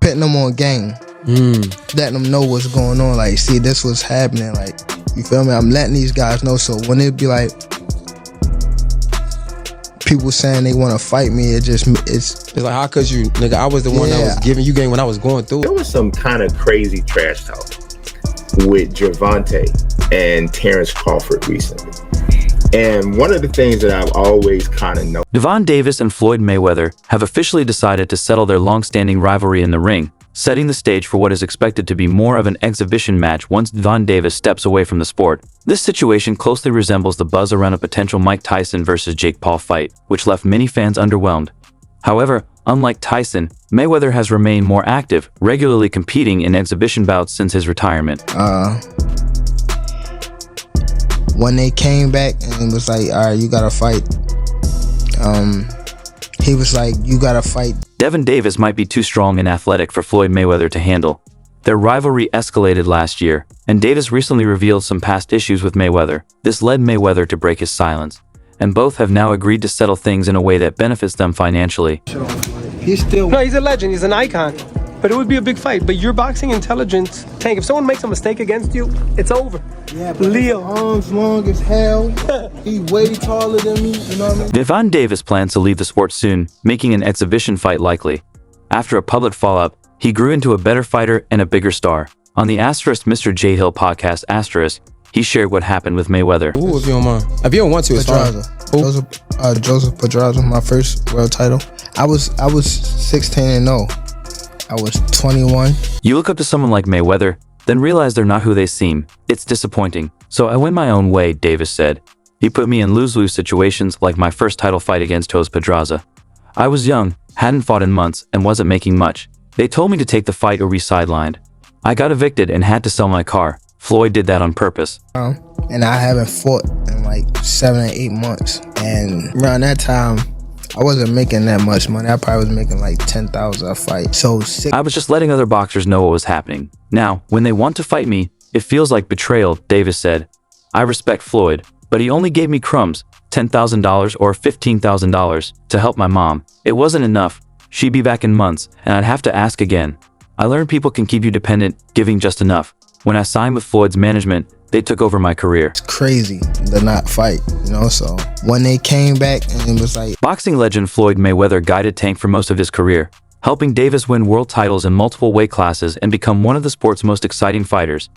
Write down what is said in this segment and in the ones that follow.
putting them on game. Letting them know what's going on. Like, see, this was happening. Like, you feel me? I'm letting these guys know. So when it be like people saying they want to fight me, it's like, how could you, nigga? I was the one that was giving you game when I was going through. There was some kind of crazy trash talk with Gervonta and Terrence Crawford recently. And one of the things that I've always kind of known. Devon Davis and Floyd Mayweather have officially decided to settle their long-standing rivalry in the ring, setting the stage for what is expected to be more of an exhibition match once Devon Davis steps away from the sport. This situation closely resembles the buzz around a potential Mike Tyson versus Jake Paul fight, which left many fans underwhelmed. However, unlike Tyson, Mayweather has remained more active, regularly competing in exhibition bouts since his retirement. When they came back and it was like, all right, you gotta fight. He was like, you gotta fight. Devon Davis might be too strong and athletic for Floyd Mayweather to handle. Their rivalry escalated last year, and Davis recently revealed some past issues with Mayweather. This led Mayweather to break his silence, and both have now agreed to settle things in a way that benefits them financially. He's a legend, he's an icon. But it would be a big fight. But your boxing intelligence, Tank, if someone makes a mistake against you, it's over. Yeah, but Leo. his arms long as hell. He way taller than me, you know what I mean? Devon Davis plans to leave the sport soon, making an exhibition fight likely. After a public fallout, he grew into a better fighter and a bigger star. On the Mr. J. Hill podcast he shared what happened with Mayweather. Ooh, if you don't mind. If you don't want to, it's fine. Joseph Pedraza, my first world title. I was 16-0. I was 21. You look up to someone like Mayweather, then realize they're not who they seem. It's disappointing. So I went my own way, Davis said. He put me in lose-lose situations like my first title fight against Joseph Pedraza. I was young, hadn't fought in months, and wasn't making much. They told me to take the fight or be sidelined. I got evicted and had to sell my car. Floyd did that on purpose. And I haven't fought in like 7 or 8 months. And around that time, I wasn't making that much money. I probably was making like $10,000 a fight. So I was just letting other boxers know what was happening. Now, when they want to fight me, it feels like betrayal, Davis said. I respect Floyd, but he only gave me crumbs, $10,000 or $15,000, to help my mom. It wasn't enough. She'd be back in months, and I'd have to ask again. I learned people can keep you dependent, giving just enough. When I signed with Floyd's management, they took over my career. It's crazy to not fight, you know, so when they came back and it was like... Boxing legend Floyd Mayweather guided Tank for most of his career, helping Davis win world titles in multiple weight classes and become one of the sport's most exciting fighters.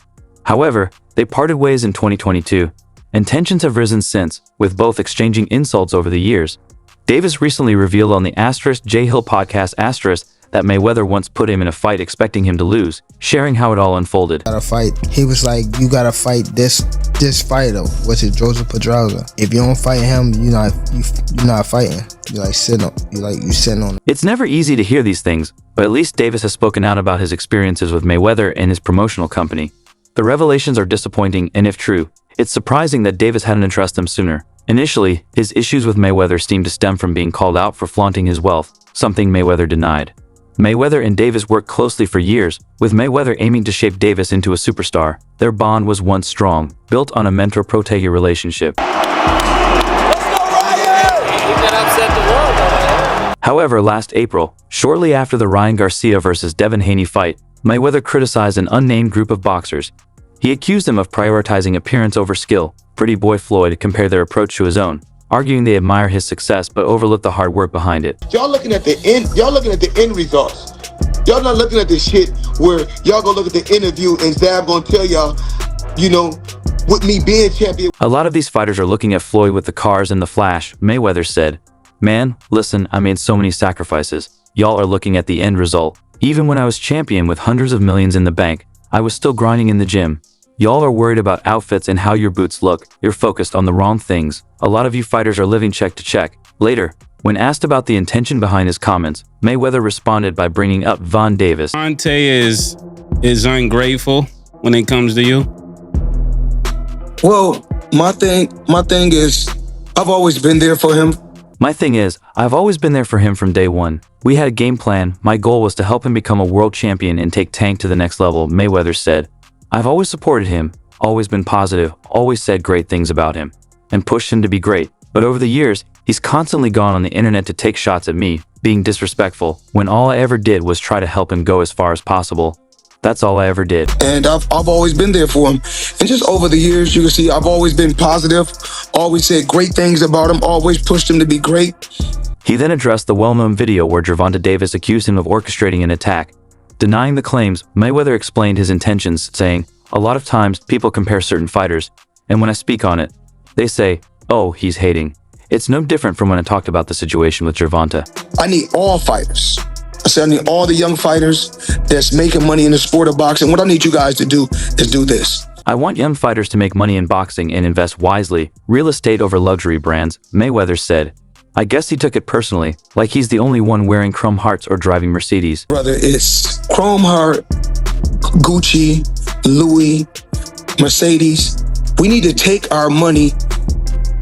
However, they parted ways in 2022, and tensions have risen since, with both exchanging insults over the years. Davis recently revealed on the J. Hill podcast that Mayweather once put him in a fight expecting him to lose, sharing how it all unfolded. Gotta fight. He was like, you gotta fight this fighter, which is Joseph Pedraza. If you don't fight him, you're not fighting. You sitting on it. It's never easy to hear these things, but at least Davis has spoken out about his experiences with Mayweather and his promotional company. The revelations are disappointing, and if true, it's surprising that Davis hadn't addressed them sooner. Initially, his issues with Mayweather seemed to stem from being called out for flaunting his wealth, something Mayweather denied. Mayweather and Davis worked closely for years, with Mayweather aiming to shape Davis into a superstar. Their bond was once strong, built on a mentor-protege relationship. However, last April, shortly after the Ryan Garcia versus Devin Haney fight, Mayweather criticized an unnamed group of boxers. He accused them of prioritizing appearance over skill. Pretty boy Floyd compared their approach to his own, arguing they admire his success but overlook the hard work behind it. Y'all looking at the end results. Y'all not looking at the shit where y'all gonna look at the interview and Zab gonna tell y'all, with me being champion. A lot of these fighters are looking at Floyd with the cars and the flash, Mayweather said. Man, listen, I made so many sacrifices. Y'all are looking at the end result. Even when I was champion with hundreds of millions in the bank, I was still grinding in the gym. Y'all are worried about outfits and how your boots look. You're focused on the wrong things. A lot of you fighters are living check to check. Later, when asked about the intention behind his comments, Mayweather responded by bringing up Von Davis. Gervonta is ungrateful when it comes to you. Well, my thing is, I've always been there for him. My thing is, I've always been there for him from day one. We had a game plan. My goal was to help him become a world champion and take Tank to the next level, Mayweather said. I've always supported him, always been positive, always said great things about him, and pushed him to be great. But over the years, he's constantly gone on the internet to take shots at me, being disrespectful, when all I ever did was try to help him go as far as possible. That's all I ever did. And I've always been there for him. And just over the years, you can see I've always been positive, always said great things about him, always pushed him to be great. He then addressed the well-known video where Gervonta Davis accused him of orchestrating an attack. Denying the claims, Mayweather explained his intentions, saying, "A lot of times people compare certain fighters, and when I speak on it, they say, oh, he's hating. It's no different from when I talked about the situation with Gervonta. I need all fighters. I said I need all the young fighters that's making money in the sport of boxing. What I need you guys to do is do this. I want young fighters to make money in boxing and invest wisely, real estate over luxury brands," Mayweather said. I guess he took it personally, like he's the only one wearing chrome hearts or driving Mercedes. Brother, it's chrome heart, Gucci, Louis, Mercedes. We need to take our money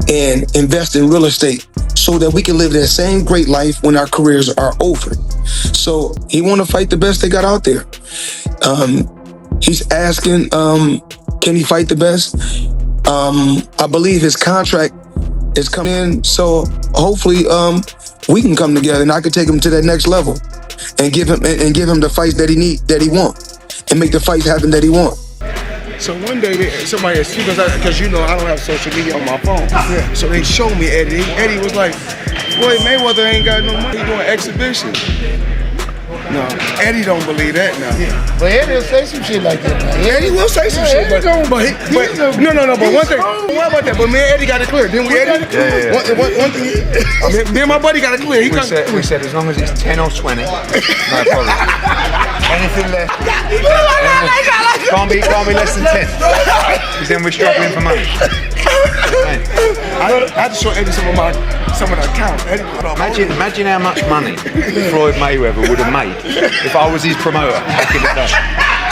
and invest in real estate so that we can live that same great life when our careers are over. So he want to fight the best they got out there. He's asking, can he fight the best? I believe his contract is coming in, so hopefully we can come together and I can take him to that next level and give him the fights that he want, and make the fights happen that he want. So one day, somebody asked, because you know I don't have social media on my phone. Yeah. So they showed me Eddie. Eddie was like, "Floyd Mayweather ain't got no money. He doing exhibition." No, Eddie don't believe that now. Yeah. But Eddie will say some shit like that. Eddie will say some shit, but no. But one thing, what about that? But me and Eddie got it clear, didn't we, Eddie? Yeah. One thing, me and my buddy got it clear. We said as long as it's 10 or 20, no problem. Anything less, can't be less than 10. Because then we're struggling for money. I had to show Eddie some of the accounts. Imagine how much money Floyd Mayweather would have made if I was his promoter back in the day.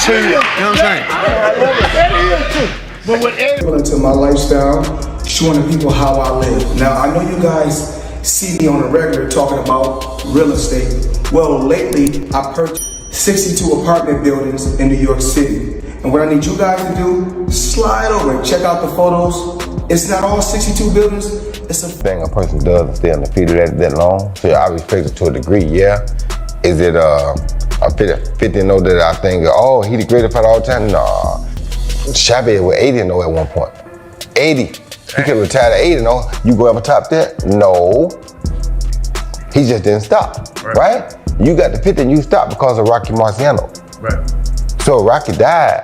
You know what I'm saying? I love it. Eddie is too. But with Eddie, into my lifestyle, showing the people how I live. Now, I know you guys see me on a regular talking about real estate. Well, lately, I purchased 62 apartment buildings in New York City. And what I need you guys to do, slide over and check out the photos. It's not all 62 buildings. It's a thing a person does to stay undefeated that long. So I respect it to a degree, yeah. Is it a 50-0 that I think, oh, he the greatest fighter all the time? Nah. Chavez was 80-0 at one point. 80. He could have retired at 80-0. You go ever top that? No. He just didn't stop, right? You got the 50 and you stopped because of Rocky Marciano. Right. So Rocky died.